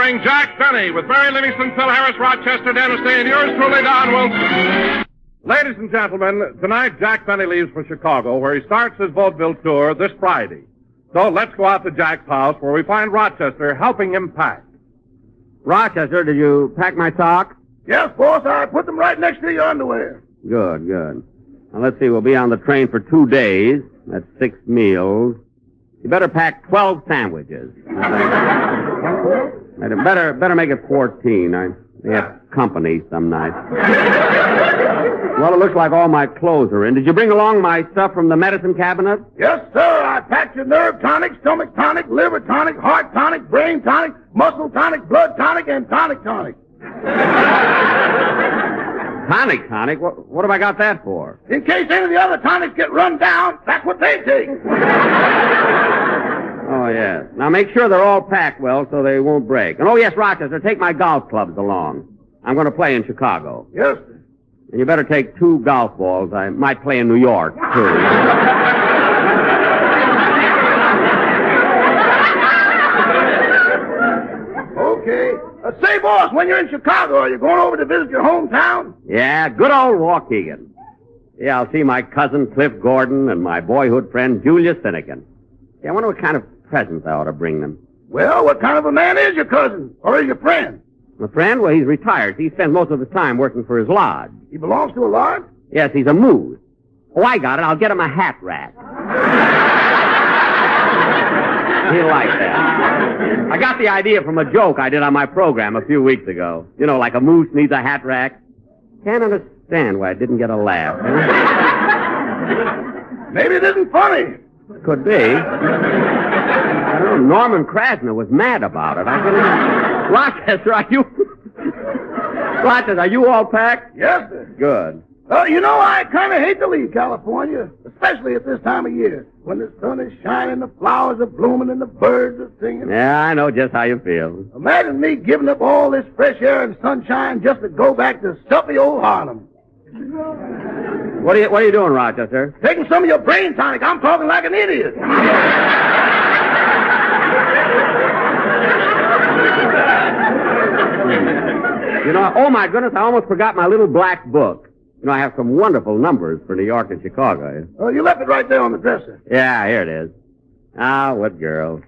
starring Jack Benny with Barry Livingston, Phil Harris, Rochester, Dennis Day, and yours truly, Don Wilson. Ladies and gentlemen, tonight Jack Benny leaves for Chicago, where he starts his vaudeville tour this Friday. So let's go out to Jack's house, where we find Rochester helping him pack. Rochester, did you pack my socks? Yes, boss. I put them right next to your underwear. Good. Now, let's see. We'll be on the train for 2 days. That's 6 meals. You better pack 12 sandwiches. Better make it 14. They have company some nights. Well, it looks like all my clothes are in. Did you bring along my stuff from the medicine cabinet? Yes, sir. I packed your nerve tonic, stomach tonic, liver tonic, heart tonic, brain tonic, muscle tonic, blood tonic, and tonic. Tonic? What have I got that for? In case any of the other tonics get run down, that's what they take. Oh, yes. Now, make sure they're all packed well so they won't break. And, oh, yes, Rochester, take my golf clubs along. I'm going to play in Chicago. Yes, sir. And you better take 2 golf balls. I might play in New York, too. Okay. Say, boss, when you're in Chicago, are you going over to visit your hometown? Yeah, good old Waukegan. Yeah, I'll see my cousin Cliff Gordon and my boyhood friend Julius Finnegan. Yeah, I wonder what kind of presents I ought to bring them. Well, what kind of a man is your cousin? Or is your friend? My friend? Well, he's retired. He spends most of his time working for his lodge. He belongs to a lodge? Yes, he's a moose. Oh, I got it. I'll get him a hat rack. He'll like that. I got the idea from a joke I did on my program a few weeks ago. You know, like a moose needs a hat rack. Can't understand why I didn't get a laugh. Maybe it isn't funny. Could be. I don't know. Norman Krasner was mad about it. Rochester, are you all packed? Yes, sir. Good. You know, I kind of hate to leave California, especially at this time of year, when the sun is shining, the flowers are blooming, and the birds are singing. Yeah, I know just how you feel. Imagine me giving up all this fresh air and sunshine just to go back to stuffy old Harlem. What are you doing, Rochester? Taking some of your brain tonic. I'm talking like an idiot. You know, oh my goodness, I almost forgot my little black book. You know, I have some wonderful numbers for New York and Chicago. Oh, you left it right there on the dresser. Yeah, here it is. Ah, what girls?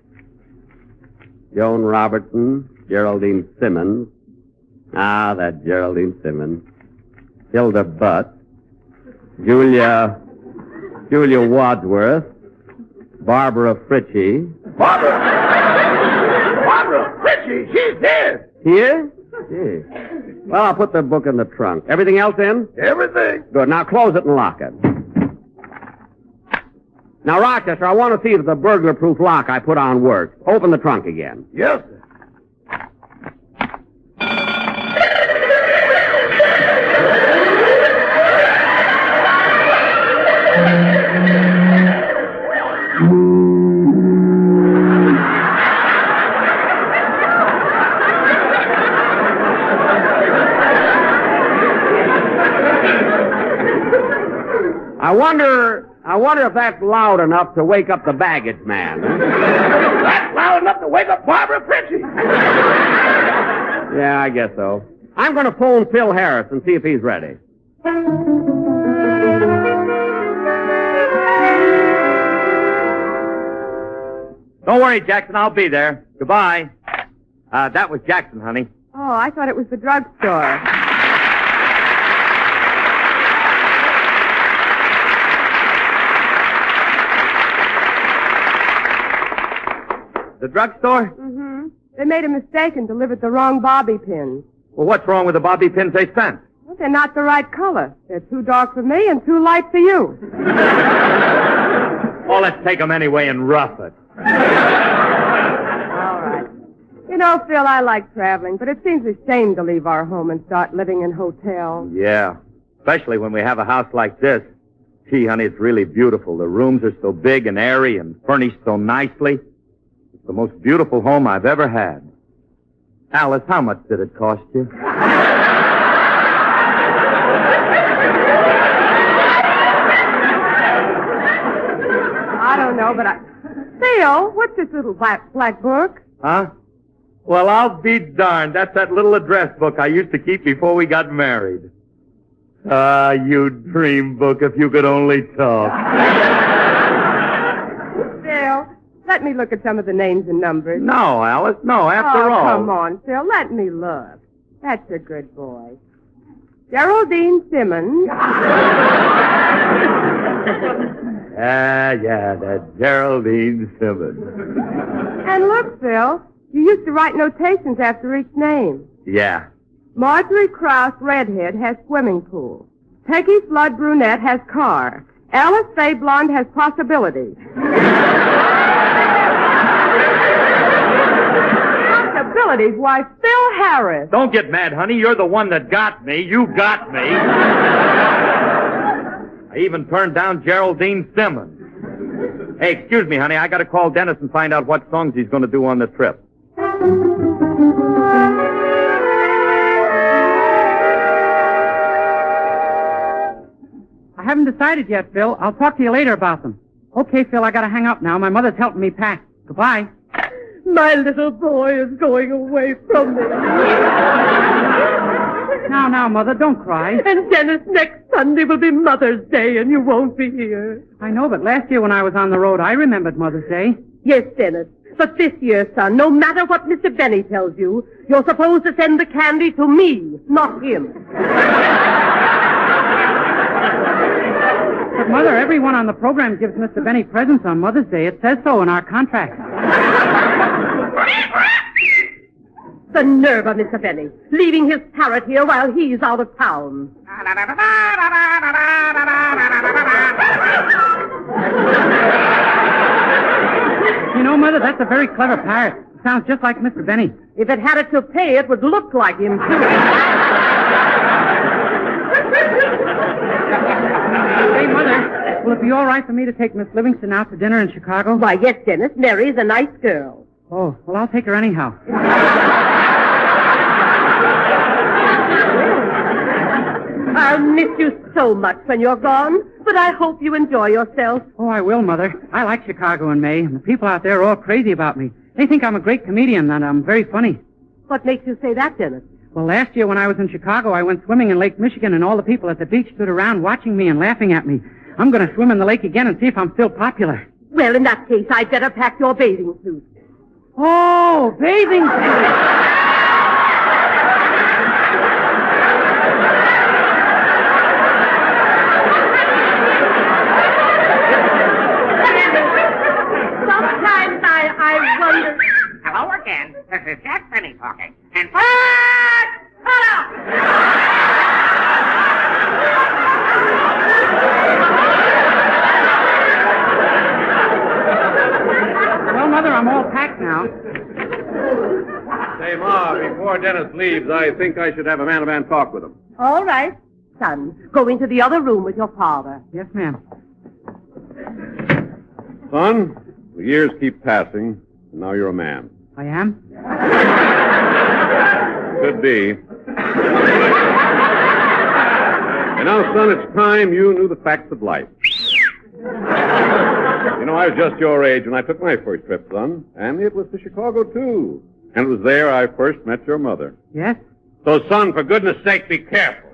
Joan Robertson, Geraldine Simmons. Ah, that Geraldine Simmons. Hilda Butt. Julia Wadsworth. Barbara Fritchie. Barbara Fritchie, she's dead. She is? Gee. Well, I'll put the book in the trunk. Everything else in? Everything. Good. Now close it and lock it. Now, Rochester, I want to see if the burglar-proof lock I put on works. Open the trunk again. Yes, sir. I wonder if that's loud enough to wake up the baggage man. Huh? That's loud enough to wake up Barbara Fritchie. Yeah, I guess so. I'm going to phone Phil Harris and see if he's ready. Don't worry, Jackson. I'll be there. Goodbye. That was Jackson, honey. Oh, I thought it was the drugstore. The drugstore? Mm-hmm. They made a mistake and delivered the wrong bobby pins. Well, what's wrong with the bobby pins they sent? Well, they're not the right color. They're too dark for me and too light for you. Oh, let's take them anyway and rough it. All right. You know, Phil, I like traveling, but it seems a shame to leave our home and start living in hotels. Yeah, especially when we have a house like this. Gee, honey, it's really beautiful. The rooms are so big and airy and furnished so nicely. It's the most beautiful home I've ever had. Alice, how much did it cost you? I don't know, but Phil, what's this little black book? Huh? Well, I'll be darned. That's that little address book I used to keep before we got married. Ah, you dream book, if you could only talk. Phil, let me look at some of the names and numbers. No, Alice, no, after all. Come on, Phil, let me look. That's a good boy. Geraldine Simmons. Yeah, that Geraldine Simmons. And look, Phil, you used to write notations after each name. Yeah. Marjorie Krause, redhead, has swimming pool. Peggy Flood, brunette, has car. Alice Faye, blonde, has possibilities. Possibilities? Why, Phil Harris. Don't get mad, honey. You're the one that got me. You got me. I even turned down Geraldine Simmons. Hey, excuse me, honey. I got to call Dennis and find out what songs he's going to do on the trip. I haven't decided yet, Phil. I'll talk to you later about them. Okay, Phil, I gotta hang up now. My mother's helping me pack. Goodbye. My little boy is going away from me. Now, Mother, don't cry. And Dennis, next Sunday will be Mother's Day, and you won't be here. I know, but last year when I was on the road, I remembered Mother's Day. Yes, Dennis. But this year, son, no matter what Mr. Benny tells you, you're supposed to send the candy to me, not him. But, Mother, everyone on the program gives Mr. Benny presents on Mother's Day. It says so in our contract. The nerve of Mr. Benny, leaving his parrot here while he's out of town. You know, Mother, that's a very clever parrot. It sounds just like Mr. Benny. If it had a toupee, it would look like him, too. Hey, Mother, will it be all right for me to take Miss Livingston out to dinner in Chicago? Why, yes, Dennis. Mary's a nice girl. Oh, well, I'll take her anyhow. I'll miss you so much when you're gone, but I hope you enjoy yourself. Oh, I will, Mother. I like Chicago in May, and the people out there are all crazy about me. They think I'm a great comedian and I'm very funny. What makes you say that, Dennis? Well, last year when I was in Chicago, I went swimming in Lake Michigan, and all the people at the beach stood around watching me and laughing at me. I'm going to swim in the lake again and see if I'm still popular. Well, in that case, I'd better pack your bathing suit. Oh, bathing suit! Sometimes I wonder... Hello again. This is Jack Benny talking. And hello! Well, Mother, I'm all packed now. Say, Ma, before Dennis leaves, I think I should have a man-to-man talk with him. All right, son. Go into the other room with your father. Yes, ma'am. Son, the years keep passing, and now you're a man. I am? Could be. And now, son, it's time you knew the facts of life. You know, I was just your age when I took my first trip, son, and it was to Chicago, too. And it was there I first met your mother. Yes? So, son, for goodness sake, be careful.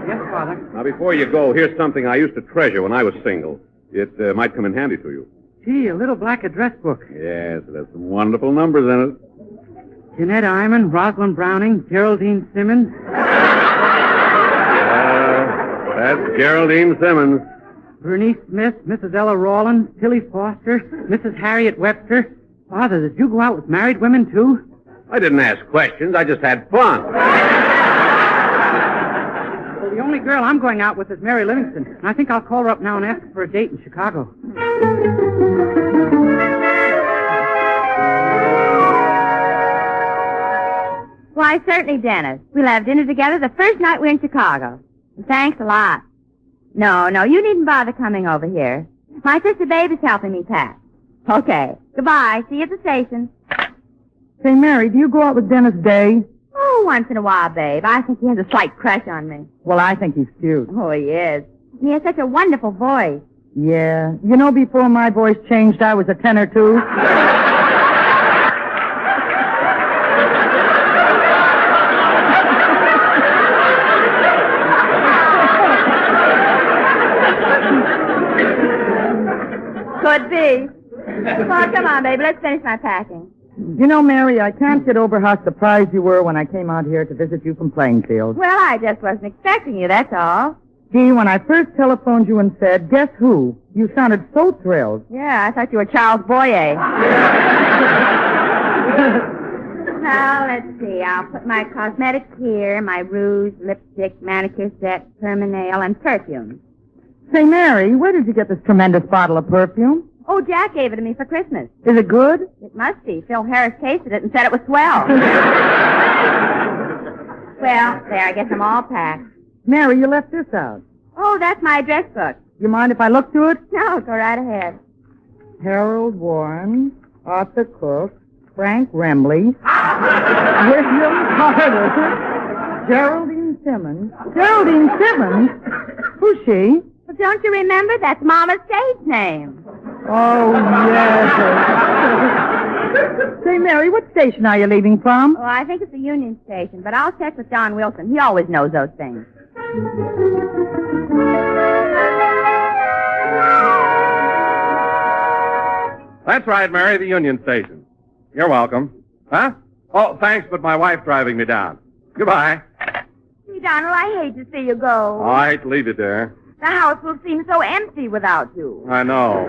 Yes, Father. Now, before you go, here's something I used to treasure when I was single. It might come in handy to you. Gee, a little black address book. Yes, it has some wonderful numbers in it. Jeanette Iman, Rosalind Browning, Geraldine Simmons. That's Geraldine Simmons. Bernice Smith, Mrs. Ella Rawlins, Tilly Foster, Mrs. Harriet Webster. Father, did you go out with married women, too? I didn't ask questions. I just had fun. Well, the only girl I'm going out with is Mary Livingston. And I think I'll call her up now and ask her for a date in Chicago. Why, certainly, Dennis. We'll have dinner together the first night we're in Chicago. Thanks a lot. No, you needn't bother coming over here. My sister Babe is helping me pack. Okay. Goodbye. See you at the station. Say, Mary, do you go out with Dennis Day? Oh, once in a while, Babe. I think he has a slight crush on me. Well, I think he's cute. Oh, he is. He has such a wonderful voice. Yeah. You know, before my voice changed, I was a tenor, too. Well, come on, baby. Let's finish my packing. You know, Mary, I can't get over how surprised you were when I came out here to visit you from Plainfield. Well, I just wasn't expecting you, that's all. Gee, when I first telephoned you and said, guess who? You sounded so thrilled. Yeah, I thought you were Charles Boyer. Now, let's see. I'll put my cosmetics here, my rouge, lipstick, manicure set, permanale, and perfume. Say, Mary, where did you get this tremendous bottle of perfume? Oh, Jack gave it to me for Christmas. Is it good? It must be. Phil Harris tasted it and said it was swell. Well, there, I guess I'm all packed. Mary, you left this out. Oh, that's my address book. You mind if I look through it? No, go right ahead. Harold Warren, Arthur Cook, Frank Remley, William Carter, Geraldine Simmons. Geraldine Simmons? Who's she? Well, don't you remember? That's Mama's stage name. Oh, yes. Say, Mary, what station are you leaving from? Oh, I think it's the Union Station, but I'll check with Don Wilson. He always knows those things. That's right, Mary, the Union Station. You're welcome. Huh? Oh, thanks, but my wife's driving me down. Goodbye. See, Donald, I hate to see you go. Oh, I hate to leave you, dear. The house will seem so empty without you. I know.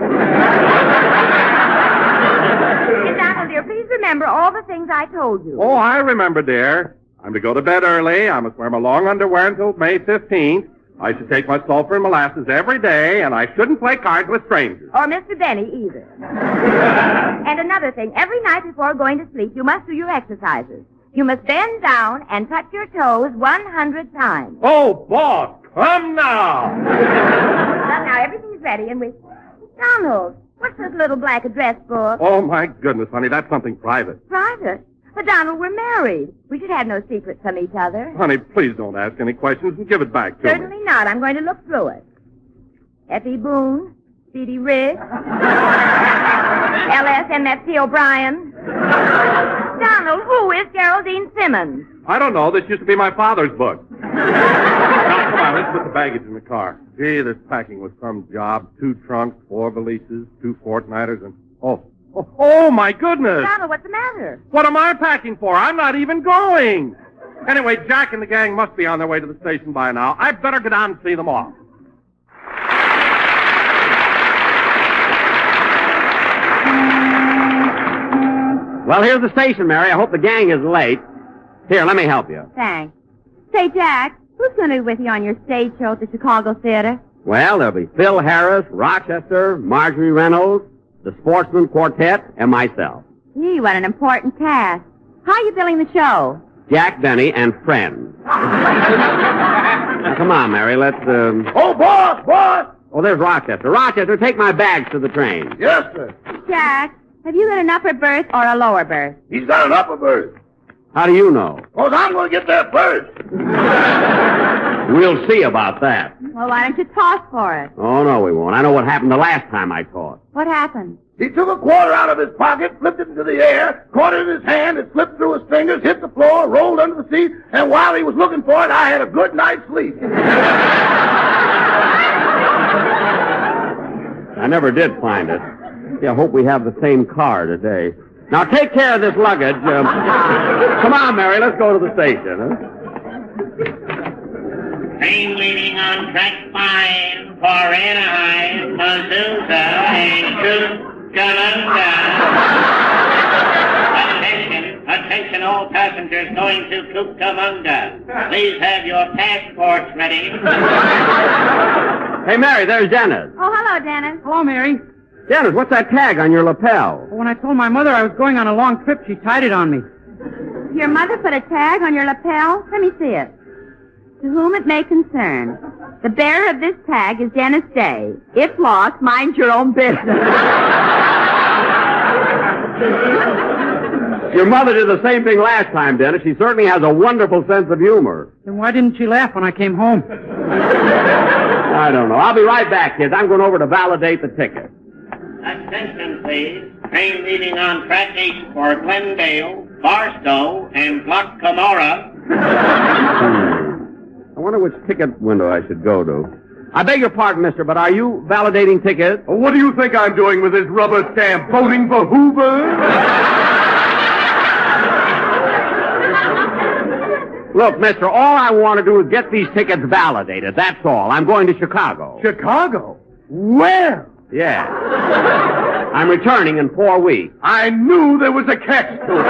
Hey, Donald, dear, please remember all the things I told you. Oh, I remember, dear. I'm to go to bed early. I must wear my long underwear until May 15th. I should take my sulfur and molasses every day, and I shouldn't play cards with strangers. Or Mr. Benny, either. And another thing, every night before going to sleep, you must do your exercises. You must bend down and touch your toes 100 times. Oh, boss, come now. Well, now everything's ready, and we... Donald, what's this little black address book? Oh, my goodness, honey, that's something private. Private? But, Donald, we're married. We should have no secrets from each other. Honey, please don't ask any questions and give it back to me. Certainly not. I'm going to look through it. F.E. Boone, C.D. Riggs, L.S.M.F.T. O'Brien. Donald, who is Geraldine Simmons? I don't know. This used to be my father's book. Now, come on, let's put the baggage in the car. Gee, this packing was some job. 2 trunks, 4 valises, 2 fortnighters, and... Oh, my goodness! Donald, what's the matter? What am I packing for? I'm not even going! Anyway, Jack and the gang must be on their way to the station by now. I'd better go down and see them off. Well, here's the station, Mary. I hope the gang is late. Here, let me help you. Thanks. Say, Jack, who's going to be with you on your stage show at the Chicago Theater? Well, there'll be Phil Harris, Rochester, Marjorie Reynolds, the Sportsman Quartet, and myself. Gee, what an important cast. How are you billing the show? Jack Benny and friends. Now, come on, Mary, let's, Oh, boss! Oh, there's Rochester. Rochester, take my bags to the train. Yes, sir. Jack, have you got an upper berth or a lower berth? He's got an upper berth. How do you know? Because I'm going to get there first. We'll see about that. Well, why don't you toss for it? Oh, no, we won't. I know what happened the last time I tossed. What happened? He took a quarter out of his pocket, flipped it into the air, caught it in his hand, it slipped through his fingers, hit the floor, rolled under the seat, and while he was looking for it, I had a good night's sleep. I never did find it. Yeah, I hope we have the same car today. Now, take care of this luggage. Come on, Mary, let's go to the station. Huh? Train waiting on track 5 for Anaheim, Azusa, and Cucamonga. Attention all passengers going to Cucamonga. Please have your passports ready. Hey, Mary, there's Dennis. Oh, hello, Dennis. Hello, Mary. Dennis, what's that tag on your lapel? When I told my mother I was going on a long trip, she tied it on me. Your mother put a tag on your lapel? Let me see it. To whom it may concern, the bearer of this tag is Dennis Day. If lost, mind your own business. Your mother did the same thing last time, Dennis. She certainly has a wonderful sense of humor. Then why didn't she laugh when I came home? I don't know. I'll be right back, kids. I'm going over to validate the ticket. Attention, please. Train leaving on track 8 for Glendale, Barstow, and Block Camora. I wonder which ticket window I should go to. I beg your pardon, mister, but are you validating tickets? What do you think I'm doing with this rubber stamp? Voting for Hoover? Look, mister, all I want to do is get these tickets validated. That's all. I'm going to Chicago. Chicago? Where? Yeah. I'm returning in 4 weeks. I knew there was a catch to it.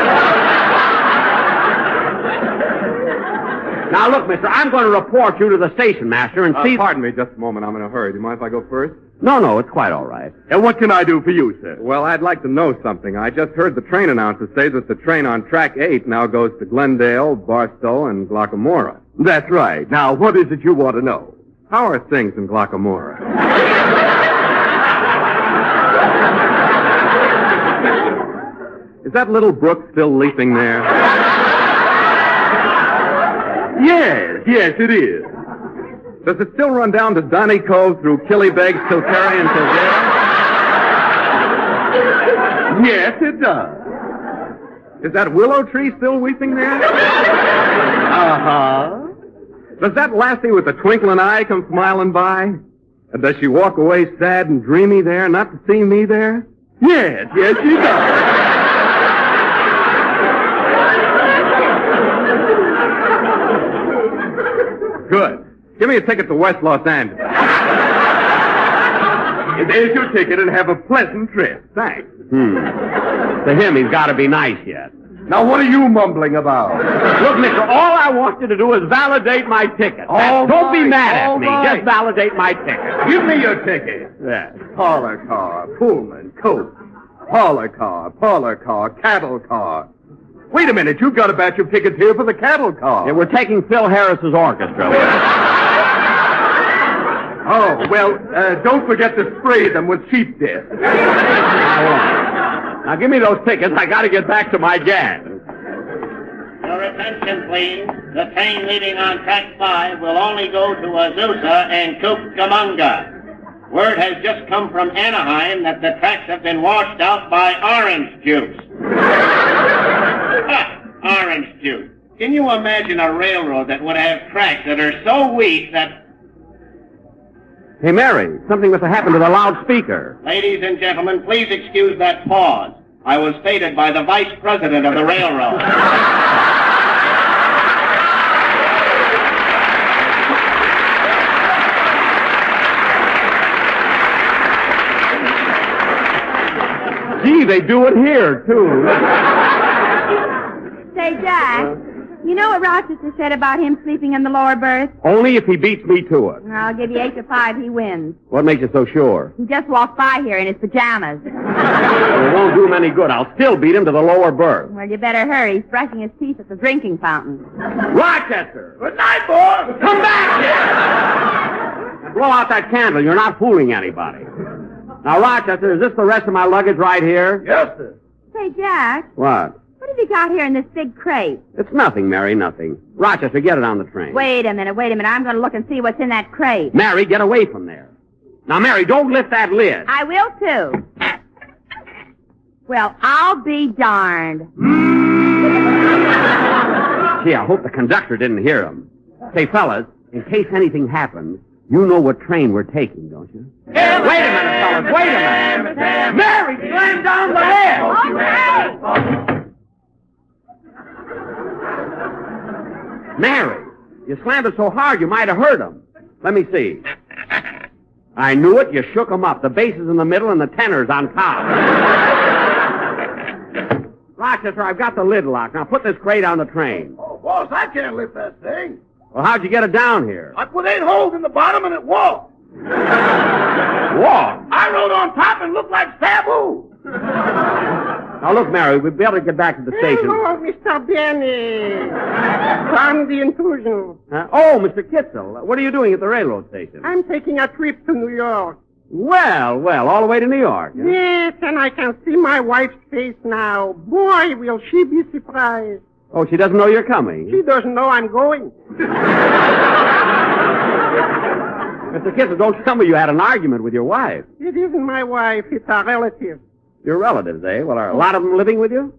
Now, look, mister, I'm going to report you to the station master and see... Pardon me just a moment. I'm in a hurry. Do you mind if I go first? No, it's quite all right. And what can I do for you, sir? Well, I'd like to know something. I just heard the train announcer say that the train on track 8 now goes to Glendale, Barstow, and Glockamora. That's right. Now, what is it you want to know? How are things in Glockamora? Is that little brook still leaping there? Yes, it is. Does it still run down to Donny Cove through Killybegs, Kilkerry, and Kildare? Yes, it does. Is that willow tree still weeping there? Uh-huh. Does that lassie with the twinkling eye come smiling by? And does she walk away sad and dreamy there, not to see me there? Yes, she does. Good. Give me a ticket to West Los Angeles. There's your ticket and have a pleasant trip. Thanks. To him, he's got to be nice yet. Now, what are you mumbling about? Look, mister, all I want you to do is validate my ticket. Don't be mad at me. right. Just validate my ticket. Give me your ticket. Yeah. Parlor car, Pullman, coach. Parlor car, cattle car. Wait a minute, you've got a batch of tickets here for the cattle car. Yeah, we're taking Phil Harris's orchestra. Oh, well, don't forget to spray them with sheep death. Now, give me those tickets. I got to get back to my gas. Your attention, please. The train leaving on track 5 will only go to Azusa and Cucamonga. Word has just come from Anaheim that the tracks have been washed out by orange juice. Orange juice. Can you imagine a railroad that would have tracks that are so weak that... Hey, Mary, something must have happened to the loudspeaker. Ladies and gentlemen, please excuse that pause. I was stated by the vice president of the railroad. Gee, they do it here, too. Say, Jack, you know what Rochester said about him sleeping in the lower berth? Only if he beats me to it. I'll give you 8-5, he wins. What makes you so sure? He just walked by here in his pajamas. Well, it won't do him any good. I'll still beat him to the lower berth. Well, you better hurry. He's brushing his teeth at the drinking fountain. Rochester! Good night, boys. Come back here! Blow out that candle. You're not fooling anybody. Now, Rochester, is this the rest of my luggage right here? Yes, sir. Say, Jack, What? what have you got here in this big crate? It's nothing, Mary, nothing. Rochester, get it on the train. Wait a minute. I'm going to look and see what's in that crate. Mary, get away from there. Now, Mary, don't lift that lid. I will, too. Well, I'll be darned. Gee, I hope the conductor didn't hear him. Say, fellas, in case anything happens, you know what train we're taking, don't you? Wait a minute, fellas, wait a minute. Mary, slam down the lid! Okay. Mary, you slammed it so hard you might have hurt him. Let me see. I knew it. You shook him up. The bass is in the middle and the tenor's on top. Rochester, I've got the lid locked. Now put this crate on the train. Oh, boss, I can't lift that thing. Well, how'd you get it down here? I put 8 holes in the bottom and it walked. Walk. I rode on top and looked like Sabu. Now, look, Mary, we'd better get back to the station. Hello, Mr. Benny. From the intrusion. Oh, Mr. Kitzel, what are you doing at the railroad station? I'm taking a trip to New York. Well, all the way to New York. Huh? Yes, and I can see my wife's face now. Boy, will she be surprised. Oh, she doesn't know you're coming. She doesn't know I'm going. Mr. Kitzel, don't tell me you had an argument with your wife. It isn't my wife, it's a relative. Your relatives, eh? Well, are a lot of them living with you?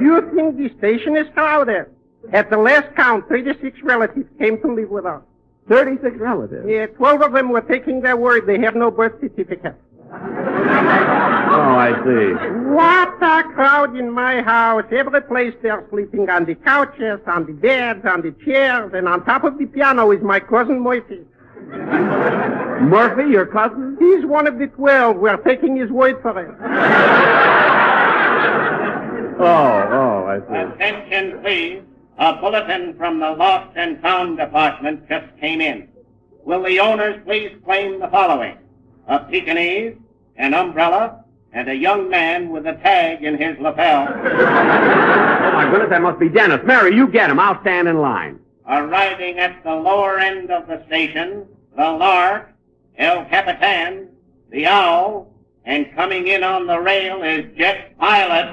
You think the station is crowded? At the last count, 36 relatives came to live with us. 36 relatives. Yeah, 12 of them were taking their word. They have no birth certificate. Oh, I see. What a crowd in my house. Every place they're sleeping on the couches, on the beds, on the chairs, and on top of the piano is my cousin Murphy. Murphy, your cousin? He's one of the 12. We're taking his word for it. Oh, I see. Attention, please. A bulletin from the Lost and Found Department just came in. Will the owners please claim the following? A Pekingese, an umbrella, and a young man with a tag in his lapel. Oh, my goodness, that must be Dennis. Mary, you get him. I'll stand in line. Arriving at the lower end of the station, the Lark, El Capitan, the Owl, and coming in on the rail is Jet Pilot.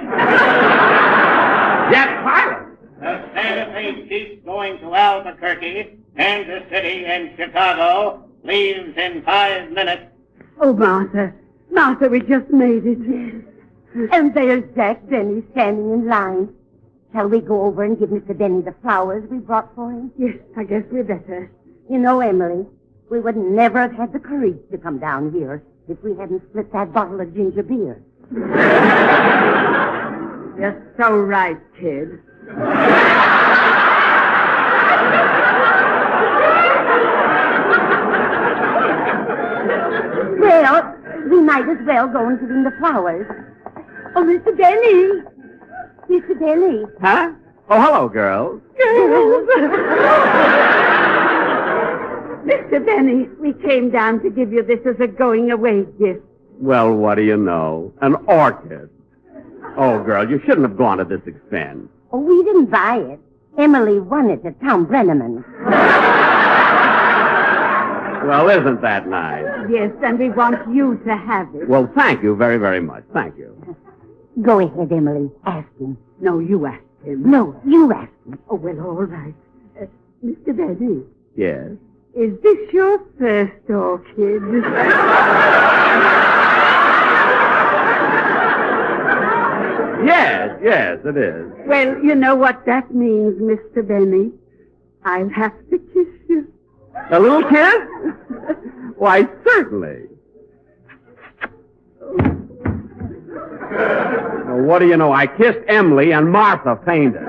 Jet Pilot? The Santa Fe chief going to Albuquerque, Kansas City, and Chicago leaves in 5 minutes. Oh, Martha. Martha, we just made it. And there's Jack Benny standing in line. Shall we go over and give Mr. Benny the flowers we brought for him? Yes, I guess we'd better. You know, Emily, we would never have had the courage to come down here if we hadn't split that bottle of ginger beer. You're so right, kid. Well, we might as well go and give him the flowers. Oh, Mr. Benny. Mr. Benny. Huh? Oh, hello, girls. Girls. Mr. Benny, we came down to give you this as a going-away gift. Well, what do you know? An orchid. Oh, girl, you shouldn't have gone to this expense. Oh, we didn't buy it. Emily won it at Tom Brenneman. Well, isn't that nice? Yes, and we want you to have it. Well, thank you very, very much. Thank you. Go ahead, Emily. Ask him. No, you asked him. No, you ask him. Oh, well, all right. Mr. Benny, Yes? is this your first orchid? Yes, it is. Well, you know what that means, Mr. Benny. I'll have to kiss you. A little kiss? Why, certainly. Well, what do you know? I kissed Emily and Martha fainted.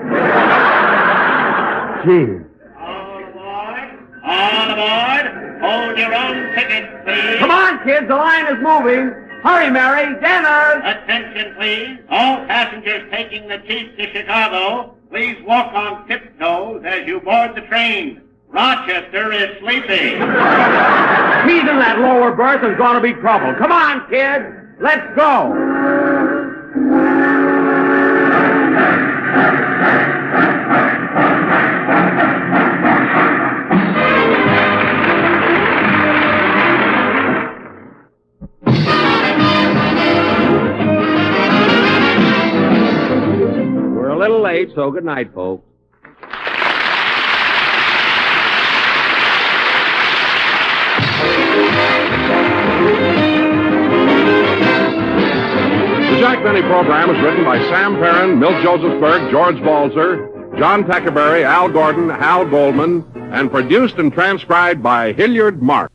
Gee. All aboard! All aboard! Hold your own tickets, please. Come on, kids. The line is moving. Hurry, Mary. Dinner. Attention, please. All passengers taking the chief to Chicago, please walk on tiptoes as you board the train. Rochester is sleeping. He's in that lower berth. There's going to be trouble. Come on, kids. Let's go. We're a little late, so good night, folks. The Jack Benny program is written by Sam Perrin, Milt Josephsberg, George Balzer, John Tackerberry, Al Gordon, Hal Goldman, and produced and transcribed by Hilliard Mark.